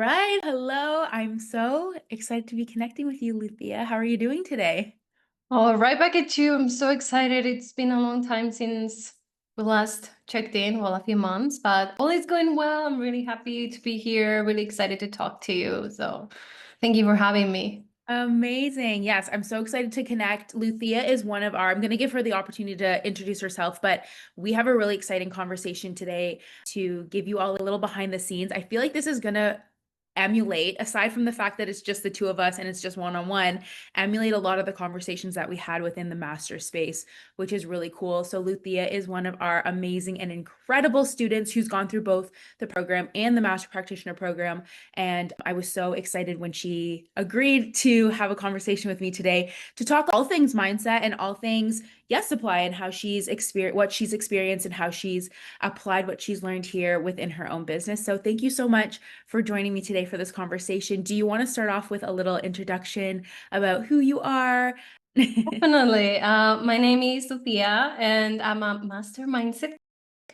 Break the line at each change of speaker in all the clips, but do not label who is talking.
right. Hello. I'm so excited to be connecting with you, Lucia. How are you doing today?
Oh, right back at you. I'm so excited. It's been a long time since we last checked in, well, a few months, but all is going well. I'm really happy to be here, really excited to talk to you. So thank you for having me.
Amazing. Yes, I'm so excited to connect. Lucia is one of our, I'm going to give her the opportunity to introduce herself, but we have a really exciting conversation today to give you all a little behind the scenes. I feel like this is going to emulate, aside from the fact that it's just the two of us and it's just one-on-one, emulate a lot of the conversations that we had within the master space, which is really cool. So Lucia is one of our amazing and incredible students who's gone through both the program and the master practitioner program. And I was so excited when she agreed to have a conversation with me today to talk all things mindset and all things yes supply and how she's experienced what she's experienced and how she's applied what she's learned here within her own business. So thank you so much for joining me today for this conversation. Do you want to start off with a little introduction about who you are?
Definitely. My name is Lucia, and I'm a master mindset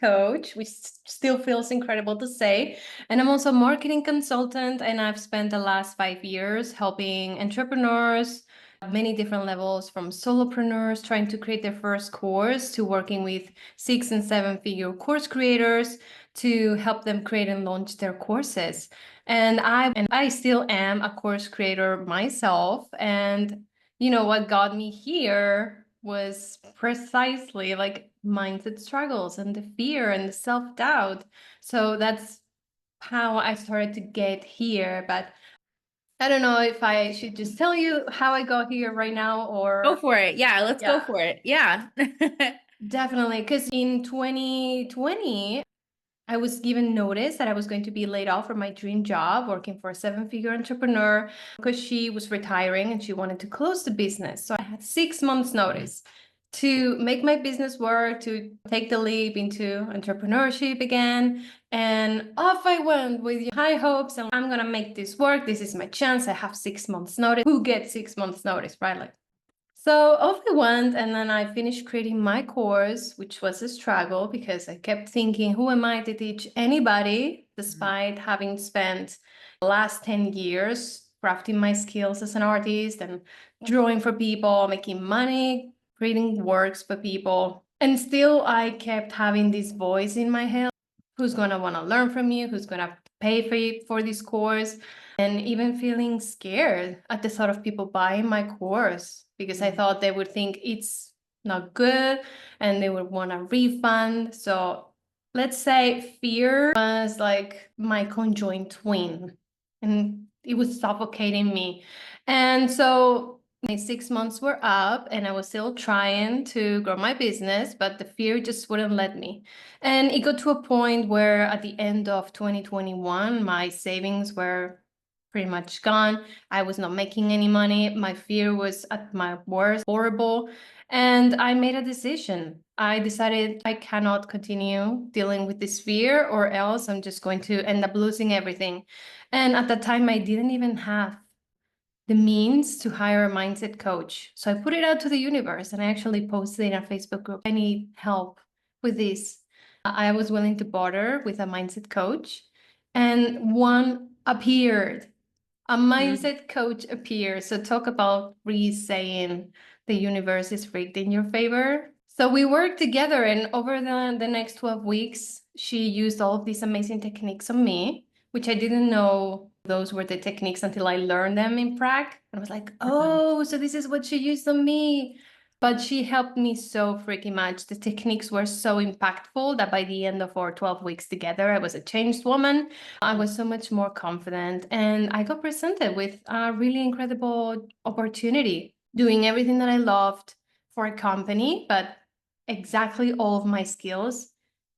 coach, which still feels incredible to say. And I'm also a marketing consultant, and I've spent the last 5 years helping entrepreneurs at many different levels, from solopreneurs trying to create their first course to working with 6 and 7 figure course creators to help them create and launch their courses. And I still am a course creator myself. And what got me here was precisely like mindset struggles and the fear and the self-doubt. So that's how I started to get here. But I don't know if I should just tell you how I got here right now
Go
or
for it. Yeah, let's go
yeah,
for it. Yeah.
definitely. Because in 2020, I was given notice that I was going to be laid off from my dream job working for a 7 figure entrepreneur because she was retiring and she wanted to close the business. So I had 6 months notice to make my business work, to take the leap into entrepreneurship again. And off I went with high hopes and I'm going to make this work. This is my chance. I have 6 months notice. Who gets 6 months notice, right? Like, so off I went, and then I finished creating my course, which was a struggle because I kept thinking, who am I to teach anybody, despite having spent the last 10 years crafting my skills as an artist and drawing for people, making money, creating works for people. And still, I kept having this voice in my head, who's going to want to learn from you, who's going to pay for this course, and even feeling scared at the thought of people buying my course because I thought they would think it's not good and they would want a refund. So let's say fear was like my conjoined twin and it was suffocating me. And so my 6 months were up and I was still trying to grow my business, but the fear just wouldn't let me. And it got to a point where at the end of 2021, my savings were pretty much gone. I was not making any money. My fear was at my worst, horrible. And I made a decision. I decided I cannot continue dealing with this fear, or else I'm just going to end up losing everything. And at that time, I didn't even have the means to hire a mindset coach. So I put it out to the universe and I actually posted in a Facebook group, I need help with this. I was willing to barter with a mindset coach, and one appeared. A
Mhm.
mindset coach appeared. So talk about Reese saying the universe is rigged in your favor. So we worked together, and over the next 12 weeks, she used all of these amazing techniques on me, which I didn't know those were the techniques until I learned them in prac. And I was like, oh, so this is what she used on me. But she helped me so freaking much. The techniques were so impactful that by the end of our 12 weeks together, I was a changed woman. I was so much more confident, and I got presented with a really incredible opportunity, doing everything that I loved for a company, but exactly all of my skills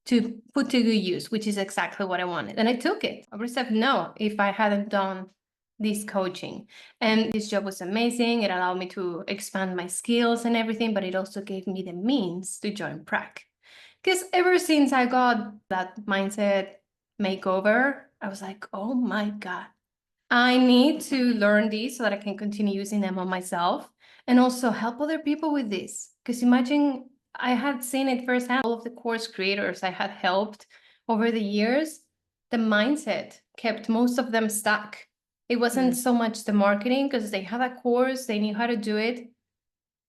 to put to good use, which is exactly what I wanted. And I took it. I would have said no if I hadn't done this coaching. And this job was amazing. It allowed me to expand my skills and everything, but it also gave me the means to join prac. Because ever since I got that mindset makeover, I was like, oh my God, I need to learn these so that I can continue using them on myself and also help other people with this. Because imagine I had seen it firsthand, all of the course creators I had helped over the years, the mindset kept most of them stuck. It wasn't so much the marketing, because they had a course, they knew how to do it.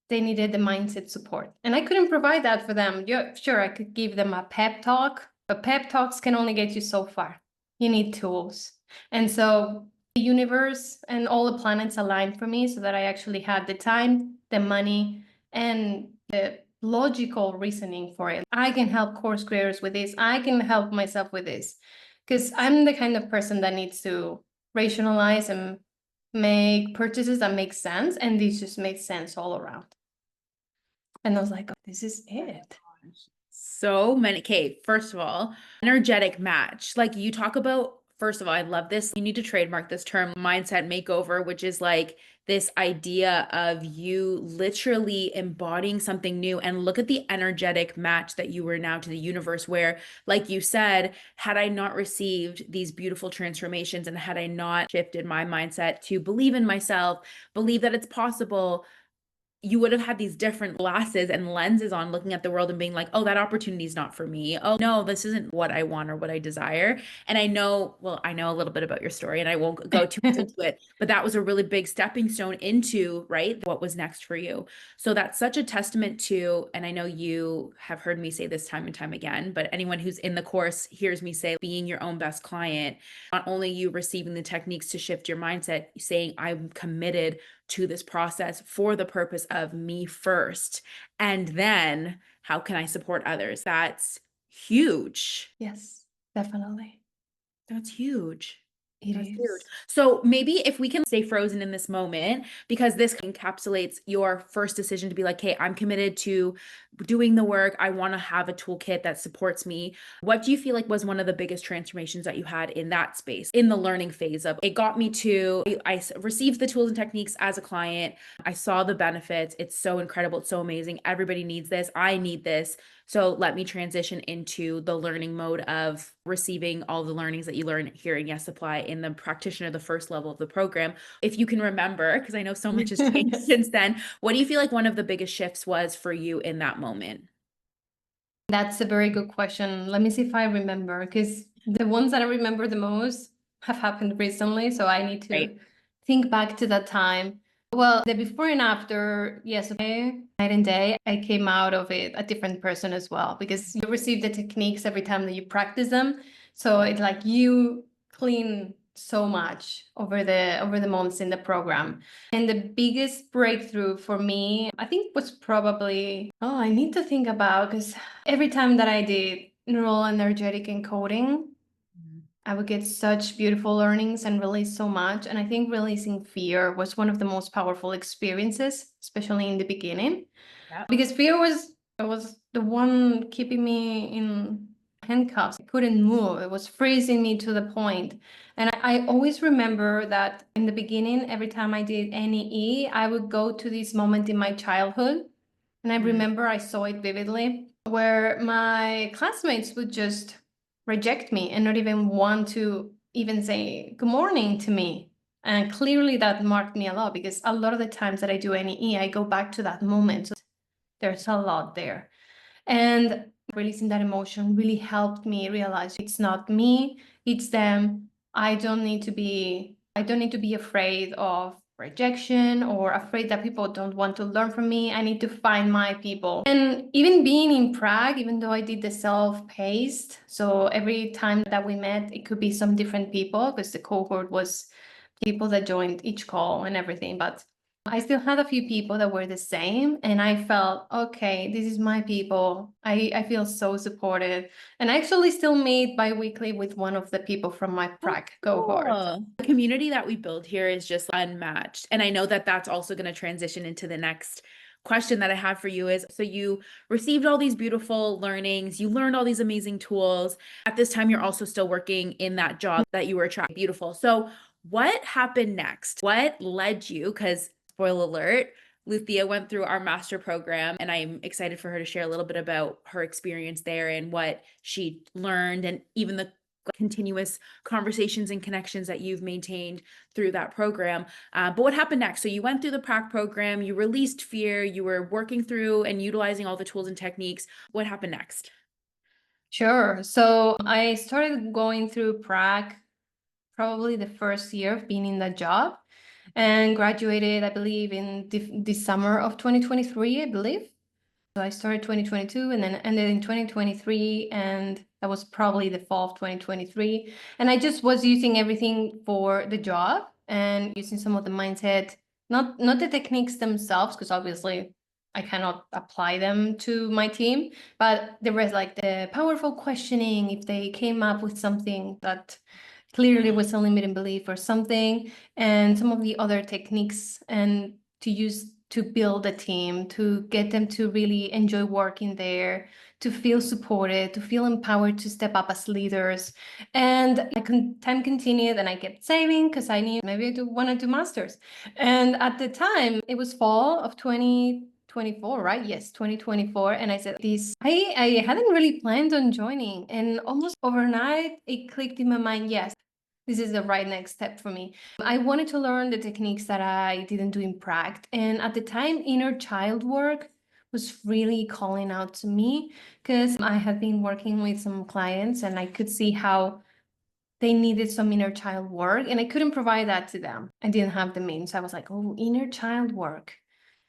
They needed the mindset support. And I couldn't provide that for them. Yeah, sure, I could give them a pep talk, but pep talks can only get you so far. You need tools. And so the universe and all the planets aligned for me so that I actually had the time, the money, and the logical reasoning for it. I can help course creators with this. I can help myself with this. Because I'm the kind of person that needs to rationalize and make purchases that make sense. And these just made sense all around. And I was like, oh, this is it.
So many. Okay, first of all, energetic match. Like you talk about, first of all, I love this. You need to trademark this term, mindset makeover, which is like this idea of you literally embodying something new. And look at the energetic match that you were now to the universe, where, like you said, had I not received these beautiful transformations and had I not shifted my mindset to believe in myself, believe that it's possible, you would have had these different glasses and lenses on looking at the world and being like, oh, that opportunity is not for me. Oh, no, this isn't what I want or what I desire. And I know, well, I know a little bit about your story and I won't go too much into it, but that was a really big stepping stone into, right, what was next for you. So that's such a testament to, and I know you have heard me say this time and time again, but anyone who's in the course hears me say, being your own best client, not only you receiving the techniques to shift your mindset, saying, I'm committed to this process for the purpose of me first. And then how can I support others? That's huge.
Yes, definitely.
That's huge.
It
That's huge.
is.
So maybe if we can stay frozen in this moment, because this encapsulates your first decision to be like, hey, I'm committed to doing the work. I want to have a toolkit that supports me. What do you feel like was one of the biggest transformations that you had in that space, in the learning phase of it got me to, I received the tools and techniques as a client. I saw the benefits. It's so incredible. It's so amazing. Everybody needs this. I need this. So let me transition into the learning mode of receiving all the learnings that you learn here in Yes Supply in the practitioner, the first level of the program. If you can remember, because I know so much has changed since then, what do you feel like one of the biggest shifts was for you in that moment?
That's a very good question. Let me see if I remember, because the ones that I remember the most have happened recently. So I need to
Right.
think back to that time. Well, the before and after, yes, okay, night and day, I came out of it a different person as well, because you receive the techniques every time that you practice them. So it's like you clean so much over the months in the program. And the biggest breakthrough for me, I think, was probably, oh, I need to think about, because every time that I did neural energetic encoding, I would get such beautiful learnings and release so much. And I think releasing fear was one of the most powerful experiences, especially in the beginning,
Yeah.
because fear was the one keeping me in handcuffs. I couldn't move. It was freezing me to the point. And I always remember that in the beginning, every time I did any I would go to this moment in my childhood. And I remember I saw it vividly, where my classmates would just reject me and not even want to even say good morning to me. And clearly that marked me a lot, because a lot of the times that I do any I go back to that moment. So there's a lot there. And releasing that emotion really helped me realize it's not me, it's them. I don't need to be afraid of rejection or afraid that people don't want to learn from me. I need to find my people. And even being in Prague, even though I did the self-paced, so every time that we met, it could be some different people, because the cohort was people that joined each call and everything. But I still had a few people that were the same, and I felt, okay, this is my people. I feel so supported. And I actually still meet bi-weekly with one of the people from my
Oh,
Prague cohort.
cool. The community that we build here is just unmatched. And I know that that's also going to transition into the next question that I have for you is, so you received all these beautiful learnings, you learned all these amazing tools. At this time, you're also still working in that job that you were trying. Beautiful. So what happened next? What led you? Because spoiler alert, Lucia went through our master program, and I'm excited for her to share a little bit about her experience there and what she learned, and even the continuous conversations and connections that you've maintained through that program. But what happened next? So you went through the PRAC program, you released fear, you were working through and utilizing all the tools and techniques. What happened next?
Sure. So I started going through prac probably the first year of being in that job and graduated, I believe, in the summer of 2023, I believe. So I started 2022 and then ended in 2023, and that was probably the fall of 2023. And I just was using everything for the job and using some of the mindset, not the techniques themselves, because obviously I cannot apply them to my team, but there was like the powerful questioning if they came up with something that clearly was a limiting belief or something, and some of the other techniques and to use to build a team, to get them to really enjoy working there, to feel supported, to feel empowered to step up as leaders. And time continued and I kept saving because I knew maybe I want to do masters. And at the time, it was fall of 2024, right? Yes, 2024. And I said, I hadn't really planned on joining. And almost overnight, it clicked in my mind, yes, this is the right next step for me. I wanted to learn the techniques that I didn't do in prac. And at the time, inner child work was really calling out to me because I had been working with some clients and I could see how they needed some inner child work and I couldn't provide that to them. I didn't have the means. I was like, oh, inner child work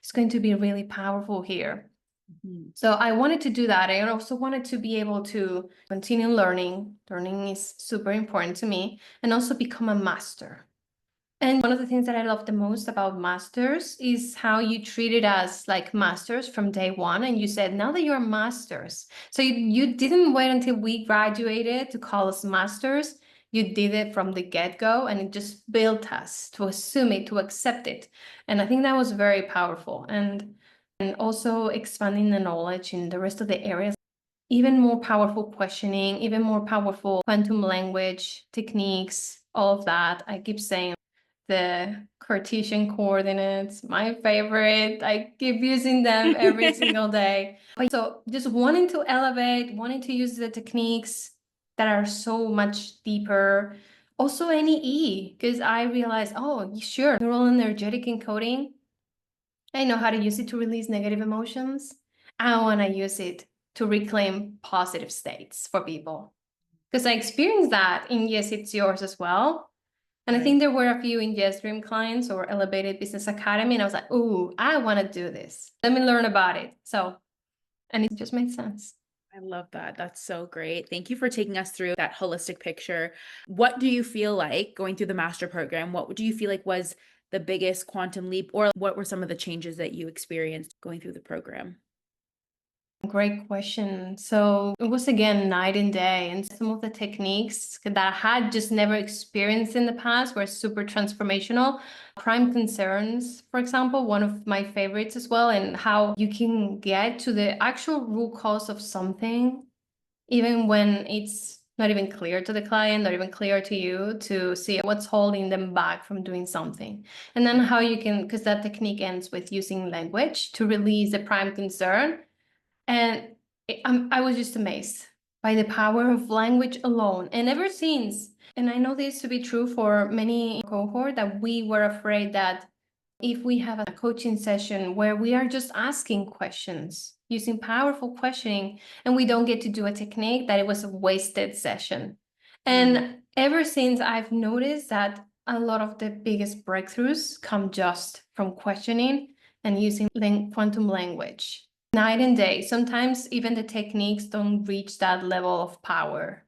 is going to be really powerful here.
Mhm.
So I wanted to do that. I also wanted to be able to continue learning. Learning is super important to me, and also become a master. And one of the things that I love the most about masters is how you treat it as like masters from day one. And you said, now that you're masters. So you didn't wait until we graduated to call us masters. You did it from the get-go, and it just built us to assume it, to accept it. And I think that was very powerful. And also expanding the knowledge in the rest of the areas, even more powerful questioning, even more powerful quantum language techniques, all of that. I keep saying the Cartesian coordinates, my favorite. I keep using them every single day. So just wanting to elevate, wanting to use the techniques that are so much deeper. Also NEE, because I realized, oh, sure, neural energetic encoding. I know how to use it to release negative emotions. I want to use it to reclaim positive states for people. Because I experienced that in Yes, It's Yours as well. And I think there were a few in Yes Dream clients or Elevated Business Academy. And I was like, ooh, I want to do this. Let me learn about it. So, and it just made sense.
I love that. That's so great. Thank you for taking us through that holistic picture. What do you feel like going through the master program? What do you feel like was the biggest quantum leap, or what were some of the changes that you experienced going through the program?
Great question. So it was again night and day, and some of the techniques that I had just never experienced in the past were super transformational. Prime concerns, for example, one of my favorites as well, and how you can get to the actual root cause of something, even when it's not even clear to the client, not even clear to you, to see what's holding them back from doing something. And then how you can, because that technique ends with using language to release the prime concern. And I was just amazed by the power of language alone. And ever since, and I know this to be true for many cohort, that we were afraid that if we have a coaching session where we are just asking questions, using powerful questioning, and we don't get to do a technique, that it was a wasted session. And ever since, I've noticed that a lot of the biggest breakthroughs come just from questioning and using quantum language. Night and day. Sometimes even the techniques don't reach that level of power.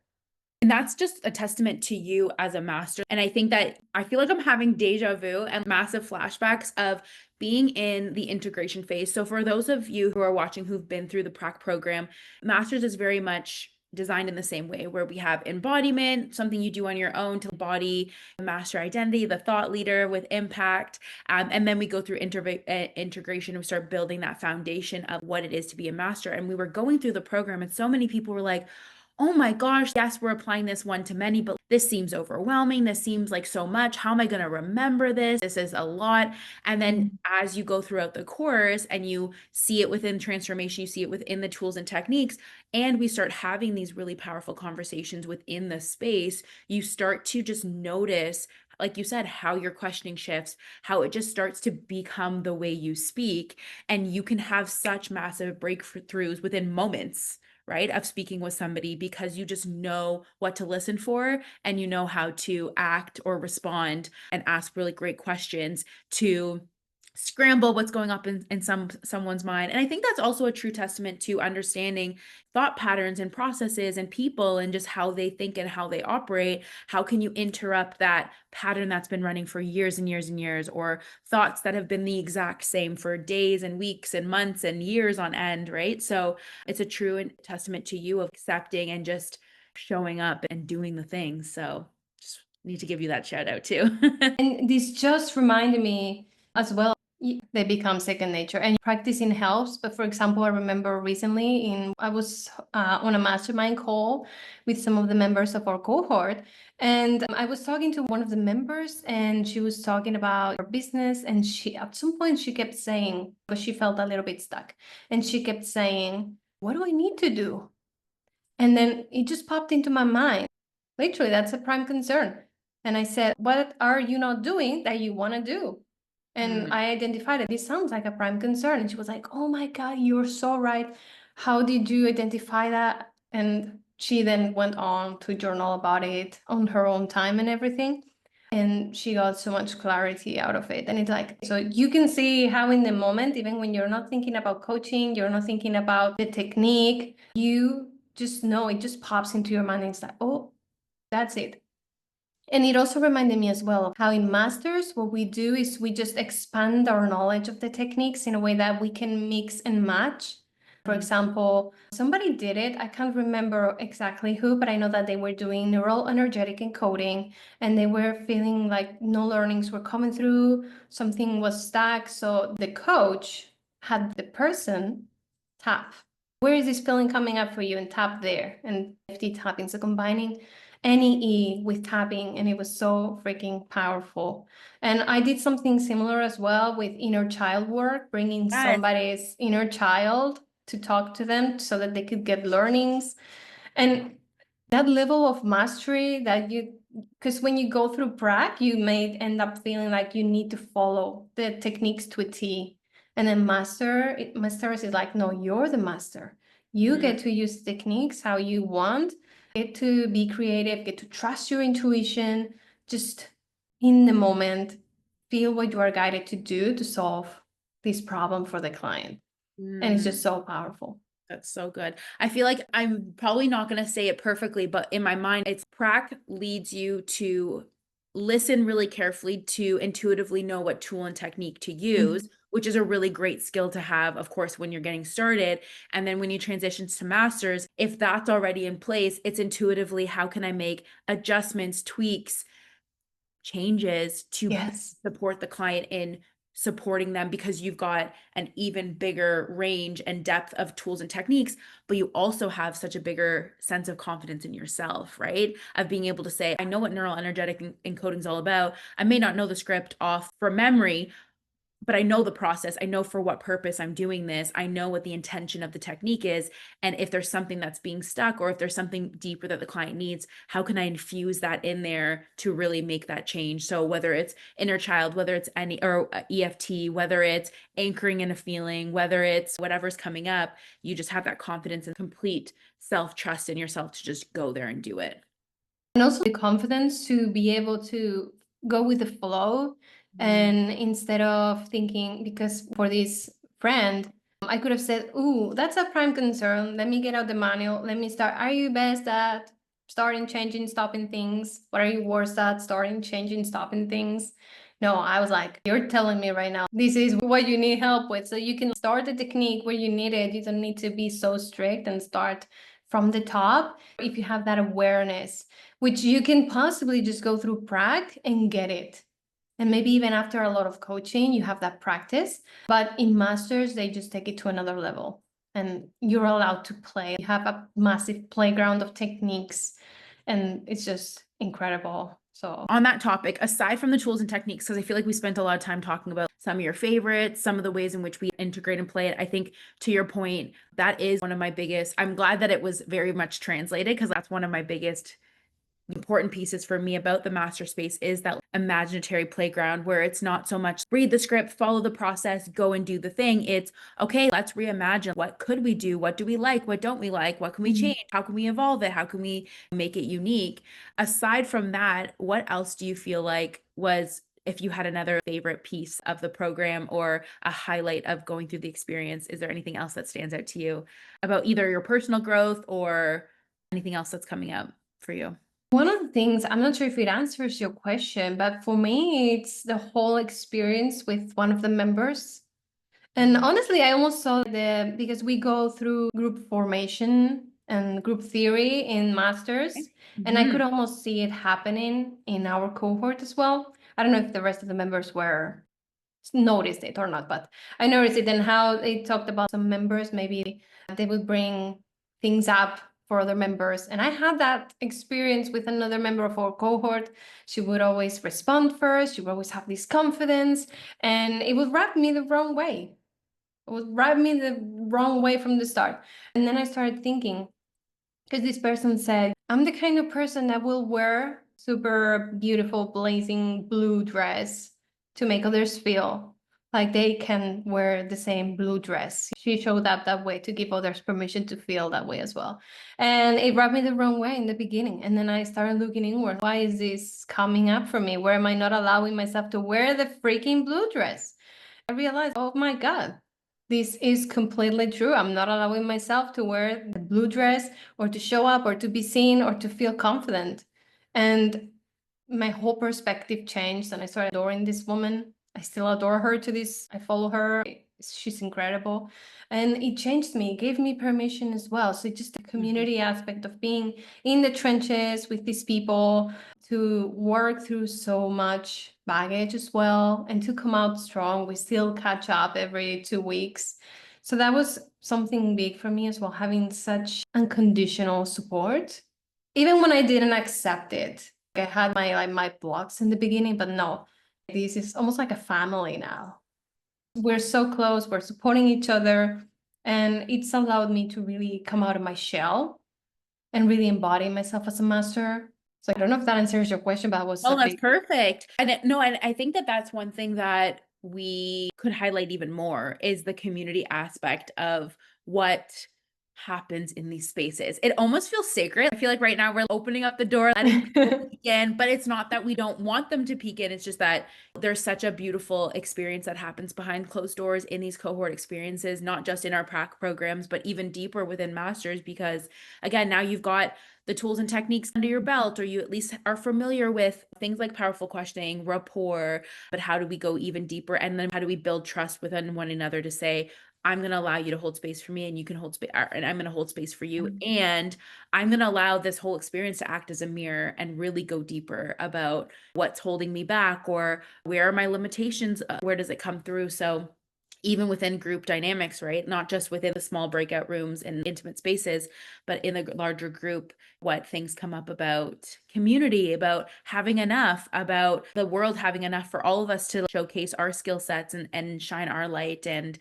And that's just a testament to you as a master. And I think that I feel like I'm having deja vu and massive flashbacks of being in the integration phase. So for those of you who are watching who've been through the prac program, masters is very much designed in the same way, where we have embodiment, something you do on your own to embody the master identity, the thought leader with impact. And then we go through integration and start building that foundation of what it is to be a master. And we were going through the program and so many people were like, oh my gosh, yes, we're applying this one to many, but this seems overwhelming. This seems like so much. How am I going to remember this? This is a lot. And then as you go throughout the course and you see it within transformation, you see it within the tools and techniques, and we start having these really powerful conversations within the space, you start to just notice, like you said, how your questioning shifts, how it just starts to become the way you speak, and you can have such massive breakthroughs within moments, right, of speaking with somebody because you just know what to listen for and you know how to act or respond and ask really great questions to scramble what's going up in someone's mind. And I think that's also a true testament to understanding thought patterns and processes and people and just how they think and how they operate. How can you interrupt that pattern that's been running for years and years and years, or thoughts that have been the exact same for days and weeks and months and years on end, right? So it's a true testament to you of accepting and just showing up and doing the things. So just need to give you that shout out too.
And this just reminded me as well, they become second nature and practicing helps. But for example, I remember recently I was on a mastermind call with some of the members of our cohort. And I was talking to one of the members and she was talking about her business. And at some point she kept saying, because she felt a little bit stuck, and she kept saying, what do I need to do? And then it just popped into my mind. Literally, that's a prime concern. And I said, what are you not doing that you want to do? And I identified it. This sounds like a prime concern. And she was like, oh my God, you're so right. How did you identify that? And she then went on to journal about it on her own time and everything. And she got so much clarity out of it. And it's like, so you can see how in the moment, even when you're not thinking about coaching, you're not thinking about the technique, you just know it just pops into your mind. And it's like, oh, that's it. And it also reminded me as well of how in masters, what we do is we just expand our knowledge of the techniques in a way that we can mix and match. For example, somebody did it. I can't remember exactly who, but I know that they were doing neural energetic encoding and they were feeling like no learnings were coming through, something was stuck. So the coach had the person tap. Where is this feeling coming up for you? And tap there and FT tapping. So combining NEE with tapping, and it was so freaking powerful. And I did something similar as well with inner child work, bringing
Yes.
somebody's inner child to talk to them so that they could get learnings. And that level of mastery that because when you go through prac, you may end up feeling like you need to follow the techniques to a T. And then masters is like, no, you're the master. You get to use techniques how you want, get to be creative, get to trust your intuition, just in the moment, feel what you are guided to do to solve this problem for the client. And it's just so powerful.
That's so good. I feel like I'm probably not going to say it perfectly, but in my mind, it's prac leads you to listen really carefully to intuitively know what tool and technique to use, which is a really great skill to have, of course, when you're getting started. And then when you transition to masters, if that's already in place, it's intuitively how can I make adjustments, tweaks, changes to
Yes.
support the client in supporting them, because you've got an even bigger range and depth of tools and techniques, but you also have such a bigger sense of confidence in yourself, right? Of being able to say, I know what neural energetic encoding is all about. I may not know the script off from memory, but I know the process. I know for what purpose I'm doing this. I know what the intention of the technique is. And if there's something that's being stuck, or if there's something deeper that the client needs, how can I infuse that in there to really make that change? So whether it's inner child, whether it's any or EFT, whether it's anchoring in a feeling, whether it's whatever's coming up, you just have that confidence and complete self-trust in yourself to just go there and do it.
And also the confidence to be able to go with the flow. And instead of thinking, because for this friend, I could have said, ooh, that's a prime concern. Let me get out the manual. Let me start. Are you best at starting, changing, stopping things? What are you worst at? Starting, changing, stopping things? No, I was like, you're telling me right now, this is what you need help with. So you can start the technique where you need it. You don't need to be so strict and start from the top. If you have that awareness, which you can possibly just go through prac and get it. And maybe even after a lot of coaching, you have that practice. But in masters, they just take it to another level and you're allowed to play. You have a massive playground of techniques and it's just incredible. So
on that topic, aside from the tools and techniques, because I feel like we spent a lot of time talking about some of your favorites, some of the ways in which we integrate and play it. I think to your point, that is one of my biggest, I'm glad that it was very much translated, because that's one of my biggest important pieces for me about the master space is that imaginatory playground where it's not so much read the script, follow the process, go and do the thing. It's okay, let's reimagine. What could we do? What do we like? What don't we like? What can we change? How can we evolve it? How can we make it unique? Aside from that, what else do you feel like was, if you had another favorite piece of the program or a highlight of going through the experience, is there anything else that stands out to you about either your personal growth or anything else that's coming up for you?
One of the things, I'm not sure if it answers your question, but for me, it's the whole experience with one of the members. And honestly, I almost saw because we go through group formation and group theory in masters, and I could almost see it happening in our cohort as well. I don't know if the rest of the members were noticed it or not, but I noticed it, and how they talked about some members, maybe they would bring things up for other members. And I had that experience with another member of our cohort. She would always respond first, she would always have this confidence, and it would rub me the wrong way. It would rub me the wrong way from the start. And then I started thinking, because this person said, I'm the kind of person that will wear super beautiful blazing blue dress to make others feel like they can wear the same blue dress. She showed up that way to give others permission to feel that way as well. And it rubbed me the wrong way in the beginning. And then I started looking inward. Why is this coming up for me? Where am I not allowing myself to wear the freaking blue dress? I realized, oh my God, this is completely true. I'm not allowing myself to wear the blue dress or to show up or to be seen or to feel confident. And my whole perspective changed, and I started adoring this woman. I still adore her to this. I follow her. She's incredible. And it changed me, it gave me permission as well. So just the community aspect of being in the trenches with these people, to work through so much baggage as well, and to come out strong. We still catch up every 2 weeks. So that was something big for me as well, having such unconditional support. Even when I didn't accept it, I had my blocks in the beginning, but no, this is almost like a family now. We're so close, we're supporting each other, and it's allowed me to really come out of my shell and really embody myself as a master. So I don't know if that answers your question, but it was
Oh,
a
that's
big.
perfect. No, and I think that that's one thing that we could highlight even more is the community aspect of what happens in these spaces. It almost feels sacred. I feel like right now we're opening up the door, letting people peek in, but it's not that we don't want them to peek in. It's just that there's such a beautiful experience that happens behind closed doors in these cohort experiences, not just in our prac programs, but even deeper within masters, because again, now you've got the tools and techniques under your belt, or you at least are familiar with things like powerful questioning, rapport, but how do we go even deeper? And then how do we build trust within one another to say, I'm going to allow you to hold space for me and you can hold space, and I'm going to hold space for you. And I'm going to allow this whole experience to act as a mirror and really go deeper about what's holding me back, or where are my limitations? Where does it come through? So even within group dynamics, right? Not just within the small breakout rooms and intimate spaces, but in the larger group, what things come up about community, about having enough, about the world having enough for all of us to showcase our skill sets and shine our light. And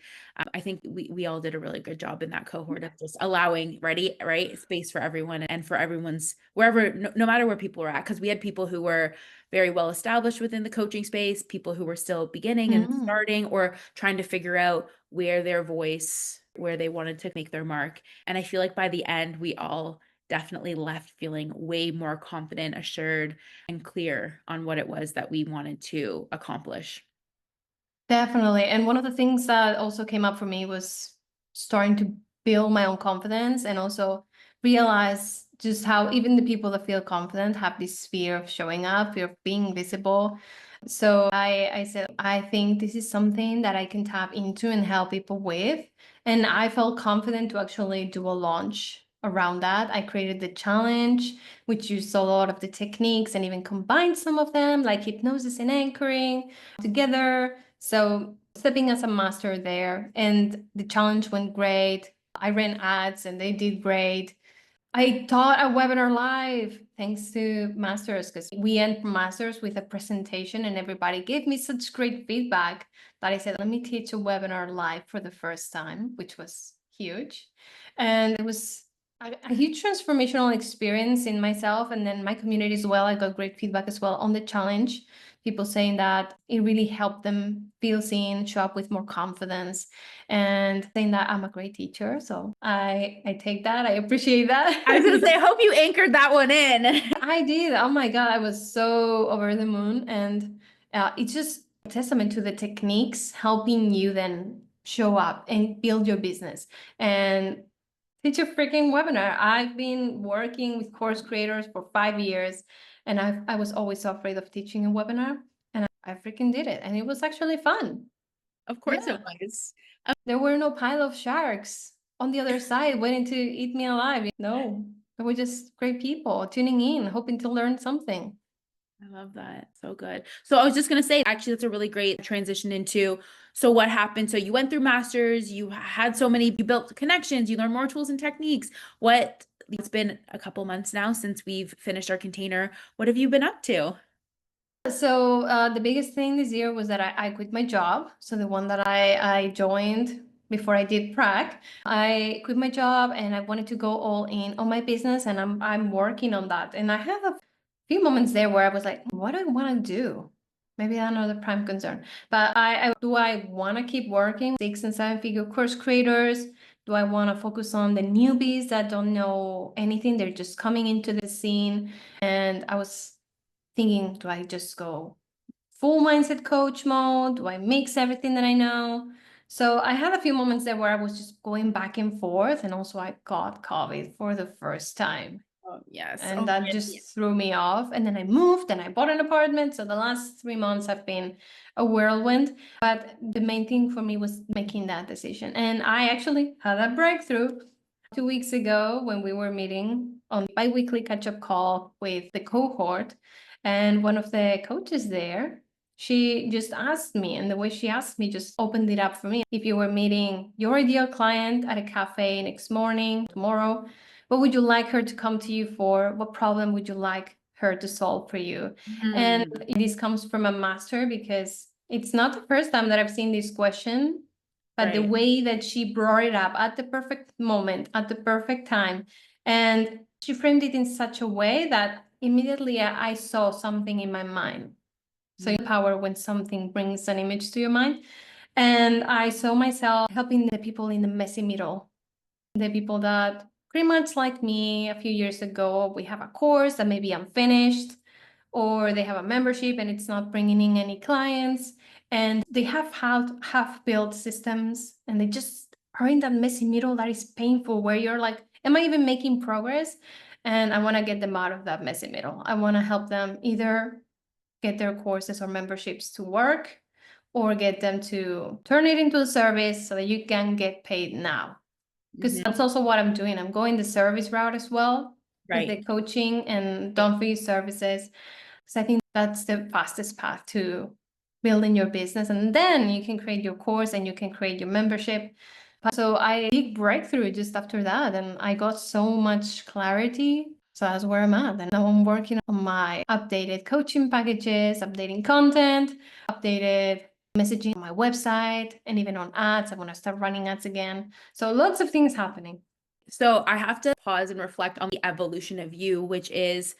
I think we all did a really good job in that cohort of just allowing right space for everyone and for everyone's wherever, no matter where people were at, because we had people who were very well established within the coaching space, people who were still beginning and starting or trying to figure out where their voice, where they wanted to make their mark. And I feel like by the end, we all definitely left feeling way more confident, assured, and clear on what it was that we wanted to accomplish.
Definitely. And one of the things that also came up for me was starting to build my own confidence, and also realize just how even the people that feel confident have this fear of showing up, fear of being visible. So I said, I think this is something that I can tap into and help people with. And I felt confident to actually do a launch around that. I created the challenge, which used a lot of the techniques and even combined some of them, like hypnosis and anchoring together. So stepping as a master there, and the challenge went great. I ran ads and they did great. I taught a webinar live thanks to masters, because we end masters with a presentation and everybody gave me such great feedback that I said, let me teach a webinar live for the first time, which was huge. And it was a huge transformational experience in myself and then my community as well. I got great feedback as well on the challenge. People saying that it really helped them feel seen, show up with more confidence, and saying that I'm a great teacher. So I take that. I appreciate that.
I was gonna say, I hope you anchored that one in.
I did. Oh my God, I was so over the moon. And it's just a testament to the techniques helping you then show up and build your business. And teach a freaking webinar. I've been working with course creators for 5 years, and I was always so afraid of teaching a webinar, and I freaking did it, and it was actually fun.
Of course
Yeah.
it was.
There were no pile of sharks on the other side waiting to eat me alive. No, they were just great people tuning in, hoping to learn something.
I love that. So good. So I was just gonna say, actually, that's a really great transition into, so what happened? So you went through masters, you had so many, you built connections, you learned more tools and techniques. It's been a couple months now since we've finished our container. What have you been up to?
So the biggest thing this year was that I quit my job. So the one that I joined before I did prac, I quit my job and I wanted to go all in on my business, and I'm working on that. And I have a few moments there where I was like, what do I want to do? Maybe another prime concern. But do I want to keep working 6 and 7 figure course creators? Do I want to focus on the newbies that don't know anything? They're just coming into the scene. And I was thinking, do I just go full mindset coach mode? Do I mix everything that I know? So I had a few moments there where I was just going back and forth. And also I got COVID for the first time.
Oh, yes.
And
Oh,
that just threw me off. And then I moved and I bought an apartment. So the last 3 months have been a whirlwind. But the main thing for me was making that decision. And I actually had a breakthrough 2 weeks ago when we were meeting on bi-weekly catch-up call with the cohort. And one of the coaches there, she just asked me, and the way she asked me just opened it up for me. If you were meeting your ideal client at a cafe next morning, tomorrow, what would you like her to come to you for? What problem would you like her to solve for you? And this comes from a master, because it's not the first time that I've seen this question, but the
Right.
way that she brought it up at the perfect moment, at the perfect time, and she framed it in such a way that immediately I saw something in my mind. So you power when something brings an image to your mind. And I saw myself helping the people in the messy middle, the people that pretty much like me a few years ago, we have a course that maybe unfinished, or they have a membership and it's not bringing in any clients, and they have half-built systems, and they just are in that messy middle that is painful, where you're like, am I even making progress? And I want to get them out of that messy middle. I want to help them either get their courses or memberships to work, or get them to turn it into a service so that you can get paid now. Because that's also what I'm doing. I'm going the service route as well, with the
Right.
coaching and done-for-you services. Because I think that's the fastest path to building your business. And then you can create your course and you can create your membership. So I big breakthrough just after that, and I got so much clarity. So that's where I'm at. And now I'm working on my updated coaching packages, updating content, updated messaging on my website, and even on ads. I want to start running ads again. So lots of things happening.
So I have to pause and reflect on the evolution of you, which is,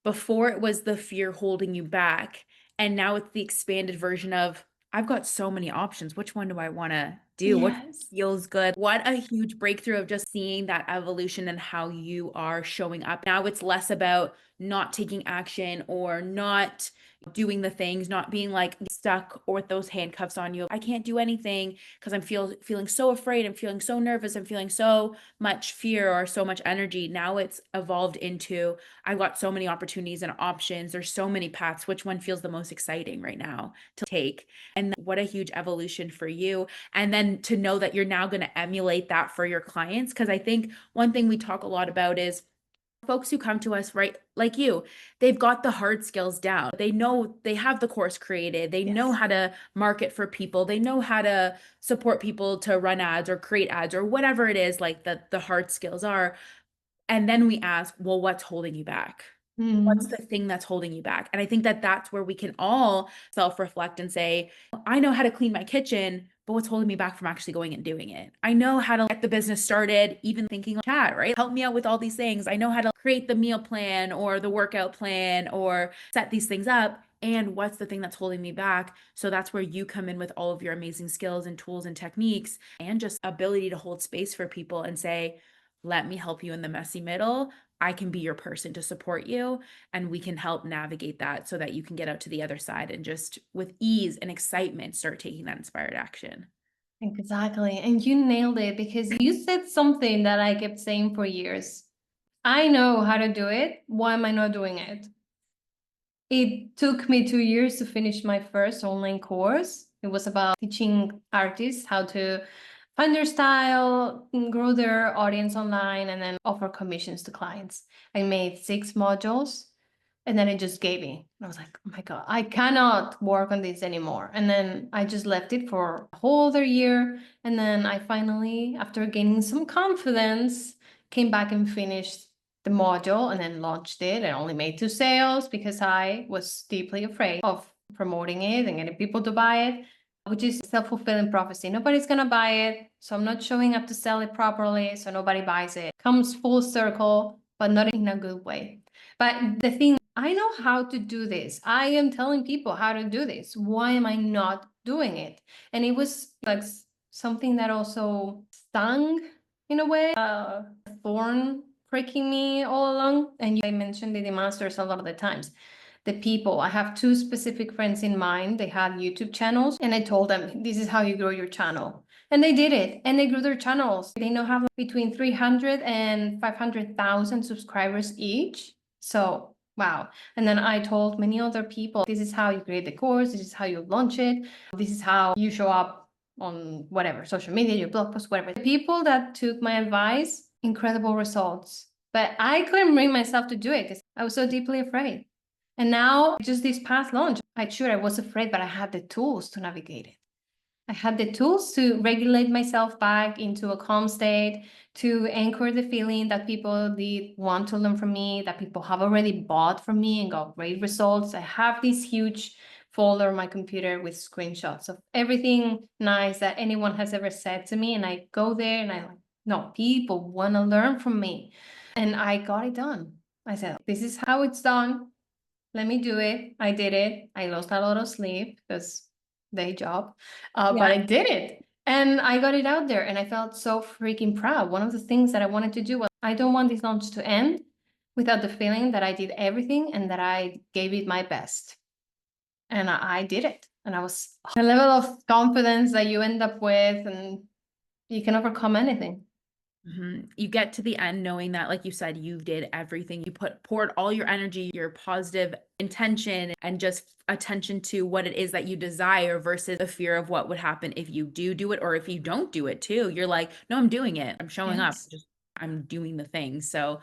before it was the fear holding you back, and now it's the expanded version of, I've got so many options. Which one do I want to do? What
Yes.
feels good? What a huge breakthrough of just seeing that evolution and how you are showing up. Now it's less about not taking action or not doing the things, not being like stuck or with those handcuffs on you. I can't do anything because I'm feeling so afraid. I'm feeling so nervous. I'm feeling so much fear or so much energy. Now it's evolved into, I've got so many opportunities and options. There's so many paths. Which one feels the most exciting right now to take? And what a huge evolution for you. And then to know that you're now going to emulate that for your clients. Because I think one thing we talk a lot about is folks who come to us, right, like you, they've got the hard skills down. They know, they have the course created. They know how to market for people. They know how to support people to run ads or create ads or whatever it is, like the hard skills are. And then we ask, well, what's holding you back? What's the thing that's holding you back? And I think that that's where we can all self-reflect and say, I know how to clean my kitchen, but what's holding me back from actually going and doing it? I know how to get the business started, even thinking like chat, right? Help me out with all these things. I know how to create the meal plan or the workout plan or set these things up. And what's the thing that's holding me back? So that's where you come in with all of your amazing skills and tools and techniques and just ability to hold space for people and say, let me help you in the messy middle. I can be your person to support you, and we can help navigate that so that you can get out to the other side and just with ease and excitement start taking that inspired action.
Exactly. And you nailed it, because you said something that I kept saying for years. I know how to do it. Why am I not doing it? It took me 2 years to finish my first online course. It was about teaching artists how to find their style, grow their audience online, and then offer commissions to clients. I made 6 modules, and then it just gave me. I was like, oh my God, I cannot work on this anymore. And then I just left it for a whole other year. And then I finally, after gaining some confidence, came back and finished the module and then launched it. I only made 2 sales because I was deeply afraid of promoting it and getting people to buy it, which is self-fulfilling prophecy. Nobody's gonna buy it, so I'm not showing up to sell it properly, so nobody buys it. Comes full circle, but not in a good way. But the thing, I know how to do this. I am telling people how to do this. Why am I not doing it? And it was like something that also stung in a way, a thorn pricking me all along. And I mentioned it in masters a lot of the times. The people, I have 2 specific friends in mind. They had YouTube channels, and I told them, this is how you grow your channel. And they did it, and they grew their channels. They now have between 300 and 500,000 subscribers each. So, wow. And then I told many other people, this is how you create the course, this is how you launch it, this is how you show up on whatever, social media, your blog post, whatever. The people that took my advice, incredible results. But I couldn't bring myself to do it because I was so deeply afraid. And now, just this past launch, I was afraid, but I had the tools to navigate it. I had the tools to regulate myself back into a calm state, to anchor the feeling that people did want to learn from me, that people have already bought from me and got great results. I have this huge folder on my computer with screenshots of everything nice that anyone has ever said to me. And I go there and I like, no, people want to learn from me. And I got it done. I said, this is how it's done. Let me do it. I did it. I lost a lot of sleep because day job, but I did it. And I got it out there and I felt so freaking proud. One of the things that I wanted to do was, I don't want this launch to end without the feeling that I did everything and that I gave it my best. And I did it. And I was a level of confidence that you end up with, and you can overcome anything.
You get to the end knowing that, like you said, you did everything. You poured all your energy, your positive intention, and just attention to what it is that you desire versus the fear of what would happen if you do it, or if you don't do it too. You're like, no, I'm doing it. I'm showing up.
Yes.
Just I'm doing the thing. So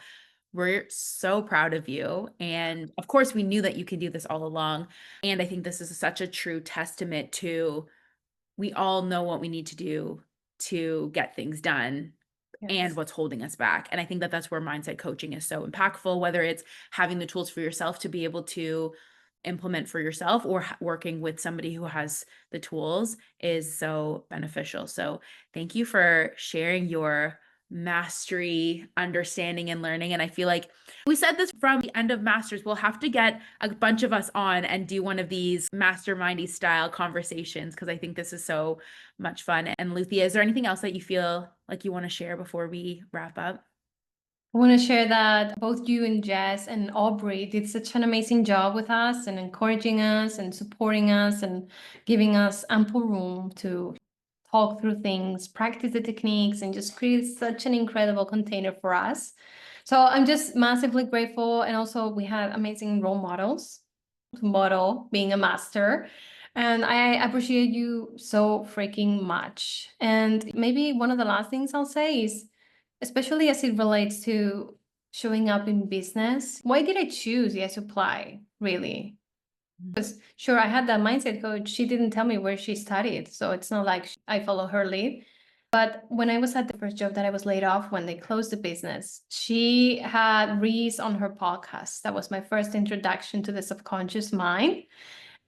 we're so proud of you. And of course, we knew that you could do this all along. And I think this is such a true testament to we all know what we need to do to get things done and
Yes.
what's holding us back. And I think that that's where mindset coaching is so impactful, whether it's having the tools for yourself to be able to implement for yourself or working with somebody who has the tools is so beneficial. So thank you for sharing your mastery, understanding, and learning. And I feel like we said this from the end of masters, we'll have to get a bunch of us on and do one of these mastermindy style conversations because I think this is so much fun. And Lucia, is there anything else that you feel like you want to share before we wrap up?
I want to share that both you and Jess and Aubrey did such an amazing job with us and encouraging us and supporting us and giving us ample room to talk through things, practice the techniques, and just create such an incredible container for us. So I'm just massively grateful. And also, we had amazing role models to model being a master. And I appreciate you so freaking much. And maybe one of the last things I'll say is, especially as it relates to showing up in business, why did I choose Yes Supply, really? Because sure, I had that mindset coach. She didn't tell me where she studied, so it's not like I follow her lead. But when I was at the first job that I was laid off when they closed the business, she had Reese on her podcast. That was my first introduction to the subconscious mind.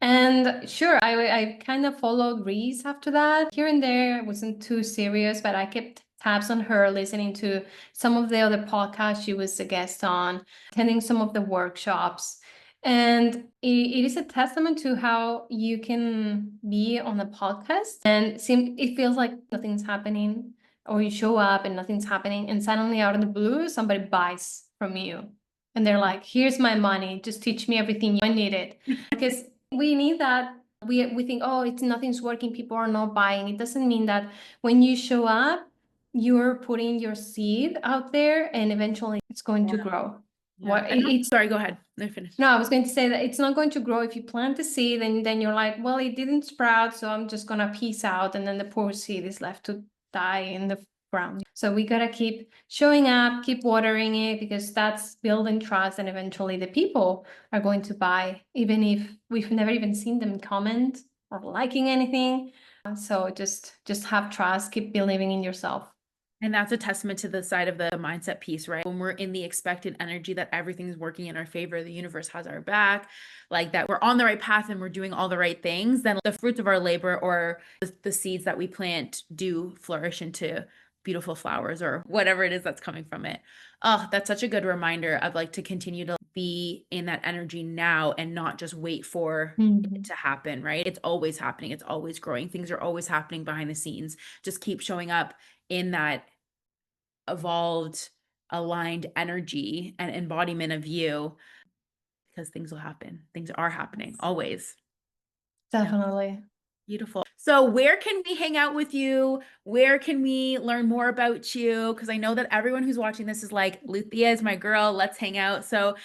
And sure, I kind of followed Reese after that. Here and there, I wasn't too serious, but I kept tabs on her, listening to some of the other podcasts she was a guest on, attending some of the workshops. And it is a testament to how you can be on a podcast and it feels like nothing's happening, or you show up and nothing's happening, and suddenly out of the blue, somebody buys from you. And they're like, here's my money, just teach me everything I needed. Because we need that. We think, oh, it's nothing's working, people are not buying. It doesn't mean that when you show up, you're putting your seed out there and eventually it's going to grow.
Yeah.
It's
Sorry, go ahead. No, finish.
No, I was going to say that it's not going to grow if you plant the seed and then you're like, well, it didn't sprout, so I'm just gonna peace out, and then the poor seed is left to die in the ground. So we gotta keep showing up, keep watering it, because that's building trust, and eventually the people are going to buy, even if we've never even seen them comment or liking anything. So just have trust, keep believing in yourself.
And that's a testament to the side of the mindset piece, right? When we're in the expected energy that everything's working in our favor, the universe has our back, like that we're on the right path and we're doing all the right things, then the fruits of our labor, or the seeds that we plant, do flourish into beautiful flowers or whatever it is that's coming from it. Oh, that's such a good reminder of like to continue to be in that energy now and not just wait for it to happen, right? It's always happening. It's always growing. Things are always happening behind the scenes. Just keep showing up in that evolved, aligned energy and embodiment of you, because things will happen. Things are happening always.
Definitely.
Yeah. Beautiful. So where can we hang out with you? Where can we learn more about you? Because I know that everyone who's watching this is like, Lucia is my girl. Let's hang out. So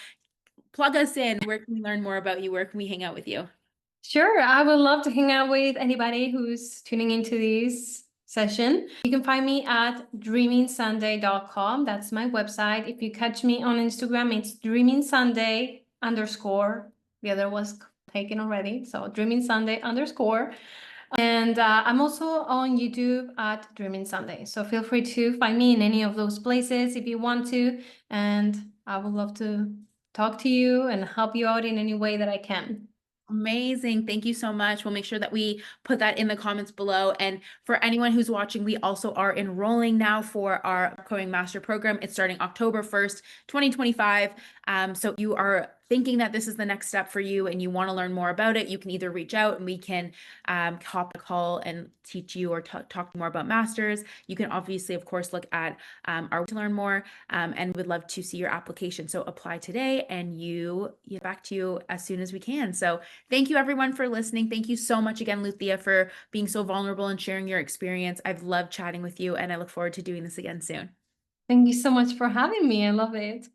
plug us in. Where can we learn more about you? Where can we hang out with you?
Sure, I would love to hang out with anybody who's tuning into this session. You can find me at dreamingsunday.com. That's my website. If you catch me on Instagram, it's dreamingsunday_. The other was taken already, so dreamingsunday_. And I'm also on YouTube at Dreaming Sunday. So feel free to find me in any of those places if you want to. And I would love to talk to you and help you out in any way that I can.
Amazing. Thank you so much. We'll make sure that we put that in the comments below. And for anyone who's watching, we also are enrolling now for our upcoming master program. It's starting October 1st, 2025. So you are thinking that this is the next step for you and you want to learn more about it, you can either reach out and we can hop a call and teach you or talk more about masters. You can obviously, of course, look at our to learn more and would love to see your application. So apply today and you get back to you as soon as we can. So thank you everyone for listening. Thank you so much again, Lucia, for being so vulnerable and sharing your experience. I've loved chatting with you and I look forward to doing this again soon.
Thank you so much for having me. I love it.